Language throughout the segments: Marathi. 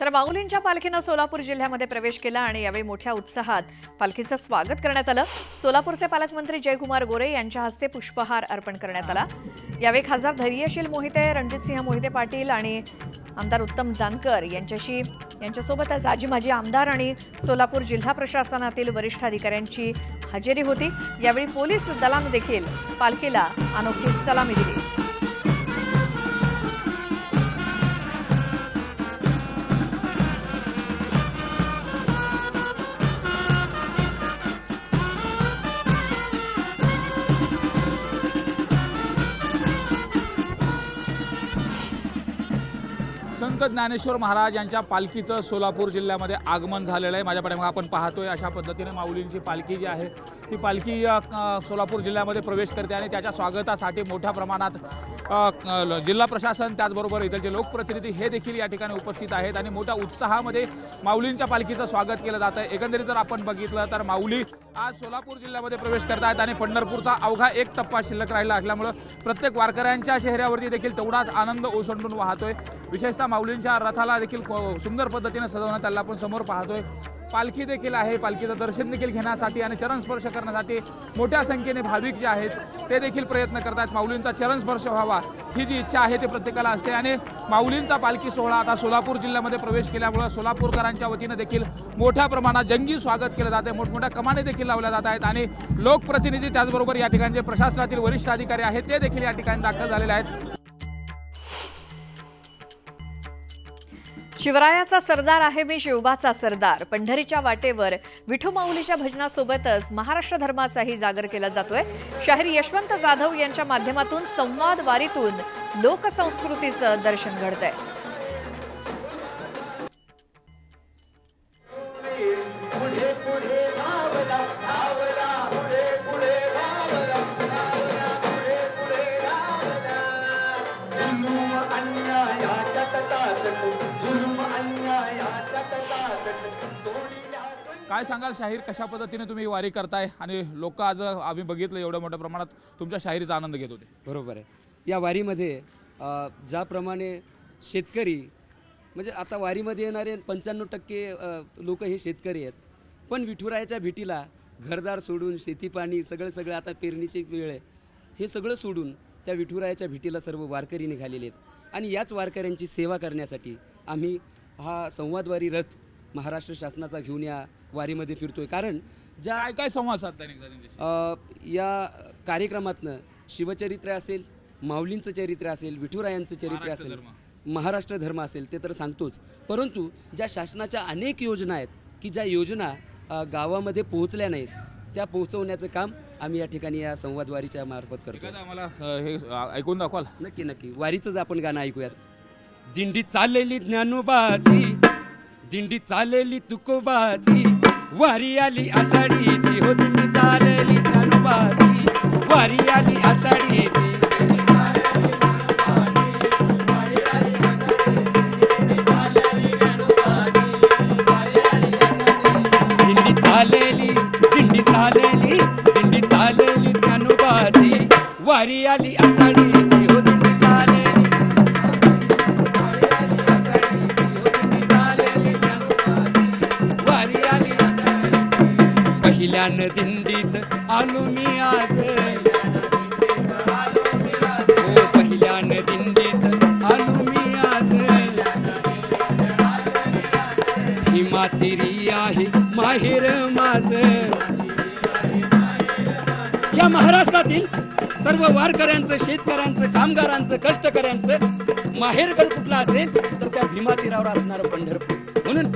तर माऊलींच्या पालखीने सोलापूर जिल्ह्यामध्ये प्रवेश केला आणि यावेळी मोठ्या उत्साहात पालखीचं स्वागत करण्यात आलं। सोलापूरचे पालकमंत्री जयकुमार गोरे यांच्या हस्ते पुष्पहार अर्पण करण्यात आला। यावेळी खासदार धैर्यशील मोहिते, रणजितसिंह मोहिते पाटील आणि आमदार उत्तम जानकर यांच्यासोबतच आजी माजी आमदार आणि सोलापूर जिल्हा प्रशासनातील वरिष्ठ अधिकाऱ्यांची हजेरी होती। यावेळी पोलीस दलाने देखील पालखीला अनोखी सलामी दिली। संत ज्ञानेश्वर महाराज यांच्या पालखीचं सोलापूर जिल्ह्यामध्ये आगमन झालेलं आहे। माझ्याकडे मग आपण पाहतोय अशा पद्धतीने माऊलींची पालखी जी आहे ती पालखी सोलापूर जिल्ह्यामध्ये प्रवेश करते आणि त्याच्या स्वागतासाठी मोठ्या प्रमाणात जिल्हा प्रशासन त्याचबरोबर इथलचे लोकप्रतिनिधी हे देखील या ठिकाणी उपस्थित आहेत आणि मोठ्या उत्साहामध्ये माऊलींच्या पालखीचं स्वागत केलं जात आहे। एकंदरीत जर आपण बघितलं तर माऊली आज सोलापूर जिल्ह्यामध्ये प्रवेश करतायत आणि पंढरपूरचा अवघा एक टप्पा शिल्लक राहिला असल्यामुळे प्रत्येक वारकऱ्यांच्या चेहऱ्यावरती देखील तेवढाच आनंद ओसंडून वाहतोय। विशेषतः माऊलींच्या रथाला देखील सुंदर पद्धतीने सजवण्यात आलं आपण समोर पाहतोय। पालखी देखील आहे, पालखीचं दर्शन देखील घेण्यासाठी आणि चरणस्पर्श करण्यासाठी मोठ्या संख्येने भाविक जे आहेत ते देखील प्रयत्न करतात। माऊलींचा चरणस्पर्श व्हावा ही जी इच्छा आहे ते प्रत्येकाला असते आणि माऊलींचा पालखी सोहळा आता सोलापूर जिल्ह्यामध्ये प्रवेश केल्यामुळे सोलापूरकरांच्या वतीने देखील मोठ्या प्रमाणात जंगी स्वागत केलं जाते। मोठमोठ्या कमानी देखील लावल्या जात आहेत आणि लोकप्रतिनिधी त्याचबरोबर या ठिकाणचे प्रशासनातील वरिष्ठ अधिकारी आहेत ते देखील या ठिकाणी दाखल झालेले आहेत। शिवरायाचा सरदार आहे मी शिवबाचा सरदार। पंढरीच्या वाटेवर विठू माऊलीच्या भजनासोबतच महाराष्ट्र धर्माचाही जागर केला जातोय। शाहीर यशवंत जाधव यांच्या माध्यमातून संवाद वारीतून लोकसंस्कृतीचं दर्शन घडतंय। काय सांगाल शाहीर, कशा पद्धतीने तुम्ही वारी करताय आणि लोक आज आम्ही बघितलं एवढ्या मोठ्या प्रमाणात तुमच्या शाहिरीचा आनंद घेत होते। बरोबर आहे। या वारीमध्ये ज्याप्रमाणे शेतकरी म्हणजे आता वारीमध्ये येणारे 95% लोक हे शेतकरी आहेत, पण विठुरायाच्या भेटीला घरदार सोडून शेतीपाणी सगळं आता पेरणीची वेळ आहे हे सगळं सोडून त्या विठुरायाच्या भेटीला सर्व वारकरी निघालेले आहेत आणि याच वारकऱ्यांची सेवा करण्यासाठी आम्ही हा संवादवारी रथ महाराष्ट्र शासनाचा घेऊन या वारीमध्ये फिरतोय। कारण ज्या काय संवाद साधताय या कार्यक्रमातनं शिवचरित्र असेल, माऊलींचं चरित्र असेल, विठुरायांचं चरित्र असेल, महाराष्ट्र धर्म असेल ते तर सांगतोच, परंतु ज्या शासनाच्या अनेक योजना आहेत की ज्या योजना गावामध्ये पोहोचल्या नाहीत त्या पोहोचवण्याचं काम आम्ही या ठिकाणी या संवादवारीच्या मार्फत करतो। आम्हाला हे ऐकून दाखवाल? नक्की वारीचंच आपण गाणं ऐकूयात। दिंडी चाललेली ज्ञानोबाची, दिंडी चाललेली तुकोबाची, वारी आली आषाढीची, हो दिंडी चाललेली ज्ञानोबाची, वारी आली आषाढीची, दिंडी चाललेली ज्ञानोबाची, वारी आली आषाढीची, हो दिंडी दिंडीत आलो मी आज, हो पहिल्यानं दिंडीत आलो मी आज, ही मातेरी आहे माहेर माझ। या महाराष्ट्रातील सर्व वारकऱ्यांचं, शेतकऱ्यांचं, कामगारांचं, कष्टकऱ्यांचं माहेरगड कुठला असेल तर त्या भीमातीरावर असणारं पंढरपूर, म्हणून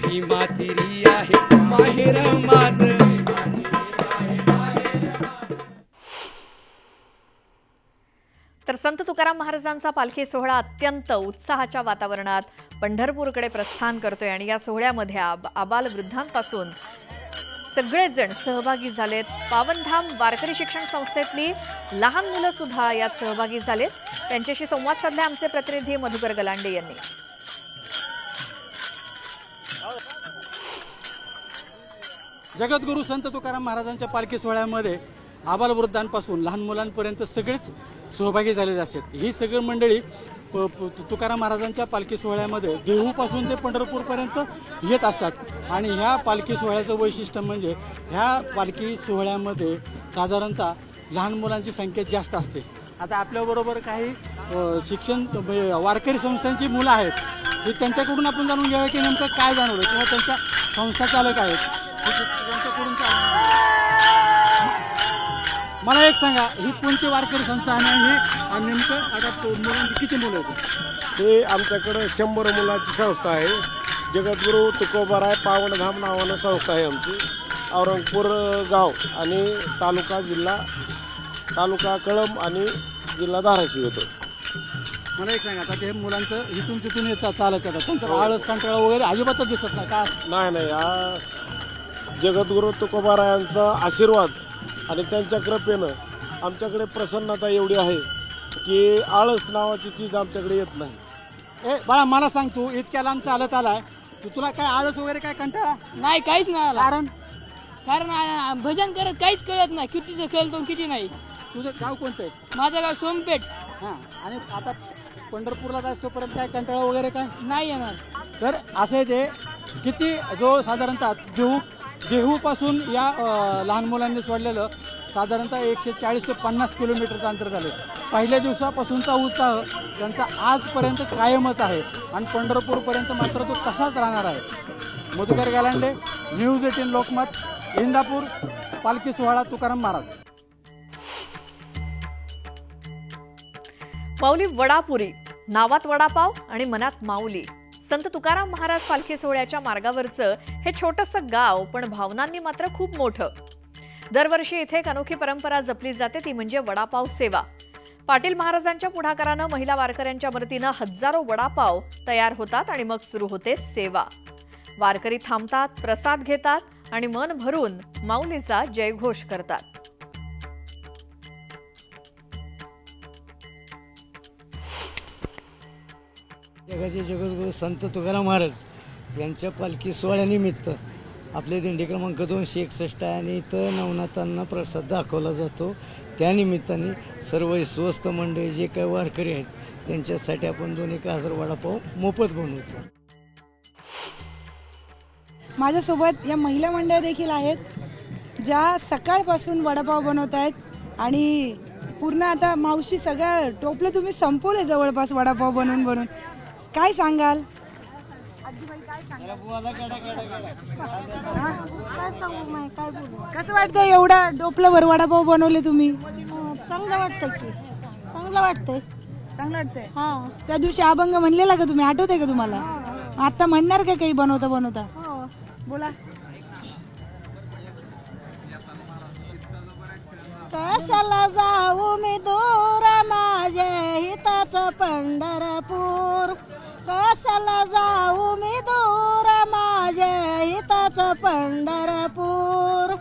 भीमातीरी आहे माहेर माझ। तर संत तुकाराम महाराजांचा पालखी सोहळा अत्यंत उत्साहाच्या वातावरणात पंढरपूरकडे प्रस्थान करतोय आणि या सोहळ्यामध्ये आबाल वृद्धांपासून सगळेच जण सहभागी झालेत। पावनधाम वारकरी शिक्षण संस्थेतली लहान मुलं सुद्धा यात सहभागी झालेत। त्यांच्याशी संवाद साधला आमचे प्रतिनिधी मधुकर गलांडे यांनी। जगद्गुरू संत तुकाराम महाराजांच्या पालखी सोहळ्यामध्ये आबालवृद्धांपासून लहान मुलांपर्यंत सगळेच सहभागी झालेले असतात। ही सगळी मंडळी तुकाराम महाराजांच्या पालखी सोहळ्यामध्ये देहूपासून ते पंढरपूरपर्यंत येत असतात आणि ह्या पालखी सोहळ्याचं वैशिष्ट्य म्हणजे ह्या पालखी सोहळ्यामध्ये साधारणतः लहान मुलांची संख्या जास्त असते. आता आपल्याबरोबर काही शिक्षण वारकरी संस्थांची मुलं आहेत, हे त्यांच्याकडून आपण जाणून घ्यावं की नेमकं काय जाणवलं किंवा त्यांच्या संस्था चालक आहेत त्यांच्याकडून मला एक सांगा, ही कोणती वारकरी संस्था आहे आणि नेमकं आता मुलांची किती मुलं आहेत? हे आमच्याकडे 100 मुलांची संस्था आहे. जगद्गुरू तुकोबाराय पावनधाम नावानं संस्था आहे आमची. औरंगपूर गाव आणि तालुका कळंब आणि जिल्हा धाराशिव होतो. मला एक सांगा, आता ते मुलांचं इथून तिथून येतात चालत येतात, त्यांचा आळस कंटाळा वगैरे अजिबातच दिसत नाही का? नाही हा जगद्गुरू तुकोबारायांचा आशीर्वाद आणि त्यांच्या कृपेनं आमच्याकडे प्रसन्नता एवढी आहे की आळस नावाची चीज आमच्याकडे येत नाही. ए बाळा, मला सांग, तू इतक्या लांब चालत आलाय, तुला काय आळस वगैरे काय कंटाळा? नाही, काहीच नाही. कारण भजन करत काहीच कळत नाही, कितीचं खेळतो किती नाही. तुझं गाव कोणतं आहे? माझं गाव सोमपेठ. हां, आणि आता पंढरपूरला जायचं तोपर्यंत काय कंटाळा वगैरे काय नाही येणार. तर असे ते किती जो साधारणतः देहूपासून या लहान मुलांनी सोडलेलं साधारणतः 140 ते 50 किलोमीटरचं अंतर झालं. पहिल्या दिवसापासूनचा उत्साह त्यांचा आजपर्यंत कायमच आहे आणि पंढरपूरपर्यंत मात्र तो तसाच राहणार आहे. मधुकर गालांडे, न्यूज 18 लोकमत, इंदापूर. पालखी सोहळा तुकाराम महाराज. माऊली वडापुरी, नावात वडापाव आणि मनात माऊली. संत तुकाराम महाराज पालखी सोहळ्याच्या मार्गावरचं हे छोटंसं गाव पण भावनांनी मात्र खूप मोठं. दरवर्षी इथे एक अनोखी परंपरा जपली जाते, ती म्हणजे वडापाव सेवा. पाटील महाराजांच्या पुढाकारानं महिला वारकऱ्यांच्या मदतीनं हजारो वडापाव तयार होतात आणि मग सुरू होते सेवा. वारकरी थांबतात, प्रसाद घेतात आणि मन भरून माऊलीचा जयघोष करतात. जगाचे जगद्गुरू संत तुकाराम महाराज यांच्या पालखी सोहळ्यानिमित्त आपले दिंडी क्रमांक 261 आहे आणि इथं नवनाथांना प्रसाद दाखवला जातो. त्यानिमित्ताने सर्व स्वस्त मंडळी जे काही वारकरी आहेत त्यांच्यासाठी आपण 2,000 वडापाव मोफत बनवतो. माझ्यासोबत या महिला मंडळ देखील आहेत ज्या सकाळपासून वडापाव बनवत आहेत आणि पूर्ण आता मावशी सगळं टोपलं तुम्ही संपवले जवळपास वडापाव बनवून. काय सांगाल? कसं वाटतं एवढा टोपलंभर वडापाव बनवले तुम्ही? चांगलं वाटतंय की, चांगलं वाटतंय. हा, त्या दिवशी अभंग म्हणलेला का तुम्ही, आठवतंय का तुम्हाला? आता म्हणणार का काही बनवता? बोला. कशाला जाऊ मी दूर माझ्या हिताचं पंढरपूर. कशाला जाऊ मी दूर माझ्या हिताचं पंढरपूर.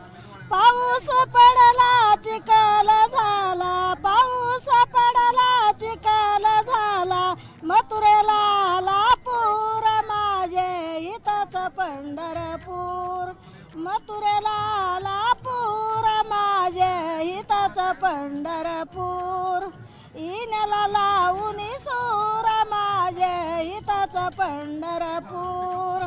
पाऊस पडला चिखल झाला, पाऊस पडला चिखल झाला, मथुरेला आला पूर माझ्या हिताचं पंढरपूर. मथुरेला आला पूर माझ्या हिताचं पंढरपूर. इन्याला लावून सूर माझ्या हिताचं पंढरपूर.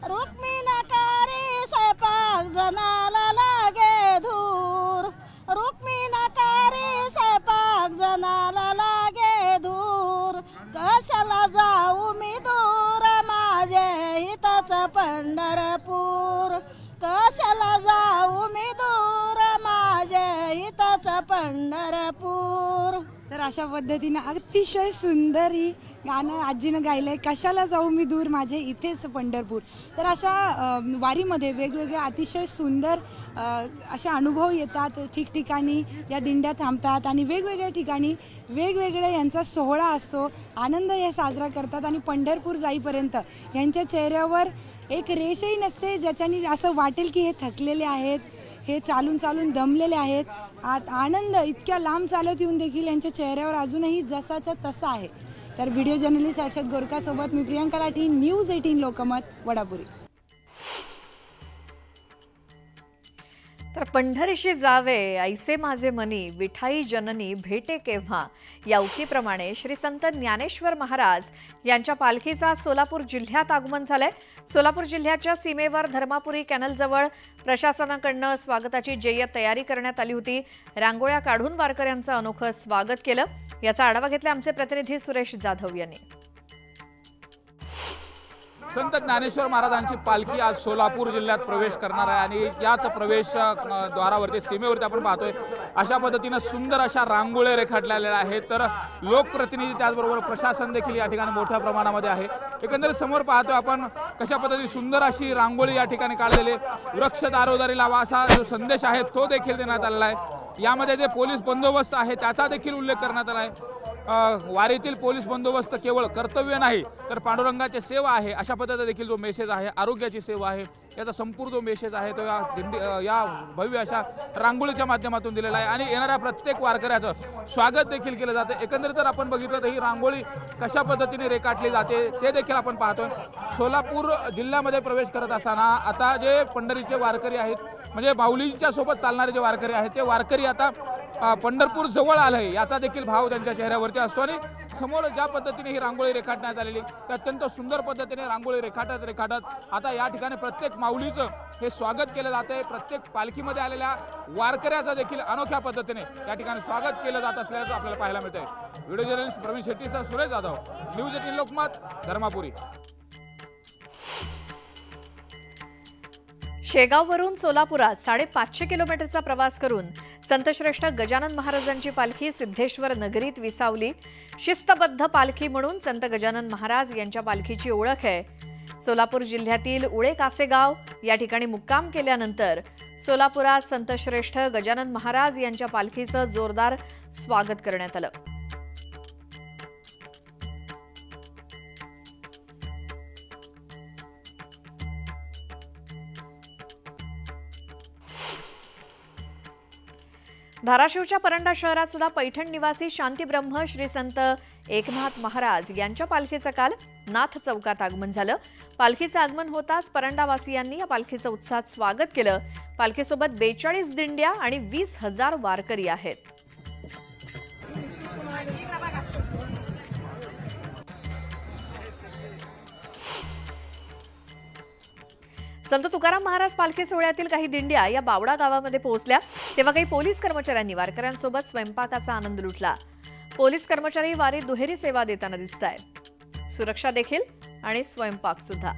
रुक्मिणीकारी स्वयंपाक जनाला लागे धूर. रुक्मिणीकारी स्वयंपाक जनाला लागे धूर. कशाला जाऊ मी दूर माझ्या हिताचं पंढरपूर. कशाला जाऊ मी दूर माझ्या हिताचं पंढरपूर. तर अशा पद्धतीने अतिशय सुंदर ही गाणं आजीनं गायलंय, कशाला जाऊ मी दूर माझे इथेच पंढरपूर. तर अशा वारीमध्ये वेगवेगळ्या अतिशय सुंदर असे अनुभव येतात. ठिकठिकाणी या दिंड्या थांबतात आणि वेगवेगळ्या ठिकाणी वेगवेगळ्या यांचा सोहळा असतो, आनंद हे साजरा करतात आणि पंढरपूर जाईपर्यंत यांच्या चेहऱ्यावर एक रेषही नसते ज्याच्याने असं वाटेल की हे थकलेले आहेत, हे चालून चालून दमलेले आहेत. आनंद इतक्या लांब चालत येऊन देखील यांच्या चेहऱ्यावर अजूनही जसाच्या तसा आहे. तर व्हिडिओ जर्नलिस्ट अशोक गोरखासोबत मी प्रियांका लाठी, न्यूज 18 लोकमत, वडापुरी. तर पंढरीशी जावे ऐसे माझे मनी विठाई जननी भेटे केव्हा या उक्तीप्रमाणे श्री संत ज्ञानेश्वर महाराज यांच्या पालखीचा सोलापूर जिल्ह्यात आगमन झालंय। सोलापूर जिल्ह्याच्या सीमेवर धर्मापुरी कॅनलजवळ प्रशासनाकडून स्वागताची जय्यत तयारी करण्यात आली होती। रांगोळ्या काढून वारकऱ्यांचं अनोखं स्वागत केलं। याचा आढावा घेतला आमचे प्रतिनिधी सुरेश जाधव यांनी। संत ज्ञानेश्वर महाराजांची पालखी आज सोलापूर जिल्ह्यात प्रवेश करणार आहे आणि याच प्रवेश द्वारावरती सीमेवरती आपण पाहतोय अशा पद्धतीने सुंदर अशा रांगोळ्या रेखाटलेल्या आहेत। तर लोकप्रतिनिधी त्याचबरोबर प्रशासन देखील या ठिकाणी मोठ्या प्रमाणामध्ये आहे। एकंदरीत समोर पाहतोय आपण कशा पद्धतीने सुंदर अशी रांगोळी या ठिकाणी काढलेली, वृक्ष दारोदारी लावा असा जो संदेश आहे तो देखील देण्यात आलेला आहे। यामध्ये जे पोलीस बंदोबस्त आहे त्याचा देखील उल्लेख करण्यात आला आहे। वारीतील पोलीस बंदोबस्त केवळ कर्तव्य नाही तर पांडुरंगाची सेवा आहे अशा पद्धतीने देखील जो मेसेज आहे, आरोग्याची सेवा आहे, याचा संपूर्ण जो मेसेज आहे तो या भव्य अशा रांगोळीच्या माध्यमातून दिलेला आहे आणि येणाऱ्या प्रत्येक वारकऱ्याचं स्वागत देखील केलं जाते। एकंदरीत जर आपण बघितलं तर ही रांगोळी कशा पद्धतीने रेखाटली जाते ते देखील आपण पाहतोय। सोलापूर जिल्ह्यामध्ये प्रवेश करत असताना आता जे पंढरीचे वारकरी आहेत, म्हणजे माऊलींच्या सोबत चालणारे जे वारकरी आहेत ते वारकरी आता पंढरपूर जवळ आलंय याचा देखील भाव त्यांच्या चेहऱ्यावरती असतो आणि समोर ज्या पद्धतीने ही रांगोळी रेखाटण्यात आलेली ते अत्यंत सुंदर पद्धतीने रांगोळी रेखाटत आता या ठिकाणी प्रत्येक माऊलीचं हे स्वागत केलं जातंय। प्रत्येक पालखीमध्ये आलेल्या वारकऱ्याचं देखील अनोख्या पद्धतीने या ठिकाणी स्वागत केलं जात असल्याचं आपल्याला पाहायला मिळतंय। व्हिडिओ जर्नलिस्ट प्रवीण शेट्टीसह सुरेश जाधव, न्यूज 18 लोकमत, धर्मापुरी। शेगाववरून सोलापुरात 550 किलोमीटरचा प्रवास करून संतश्रेष्ठ गजानन महाराजांची पालखी सिद्धेश्वर नगरीत विसावली। शिस्तबद्ध पालखी म्हणून संत गजानन महाराज यांच्या पालखीची ओळख आहे। सोलापूर जिल्ह्यातील उळे कासेगाव या ठिकाणी मुक्काम केल्यानंतर सोलापुरात संतश्रेष्ठ गजानन महाराज यांच्या पालखीचं जोरदार स्वागत करण्यात आलं। धाराशिवच्या परंडा शहरात सुद्धा पैठण निवासी शांतीब्रह्म श्री संत एकनाथ महाराज यांच्या पालखीचं काल नाथ चौकात आगमन झालं। पालखीचं आगमन होताच परंडावासियांनी या पालखीचं उत्साहात स्वागत केलं। पालखीसोबत 42 दिंड्या आणि 20,000 वारकरी आहेत। संत तुकाराम महाराज पालखी सोहळ्यातील काही दिंड्या या बावडा गावामध्ये पोहोचल्या तेव्हा काही पोलीस कर्मचाऱ्यांनी वारकऱ्यांसोबत स्वयंपाकाचा आनंद लुटला। पोलीस कर्मचारी वारीत दुहेरी सेवा देताना दिसतायत, सुरक्षा देखील आणि स्वयंपाक सुद्धा।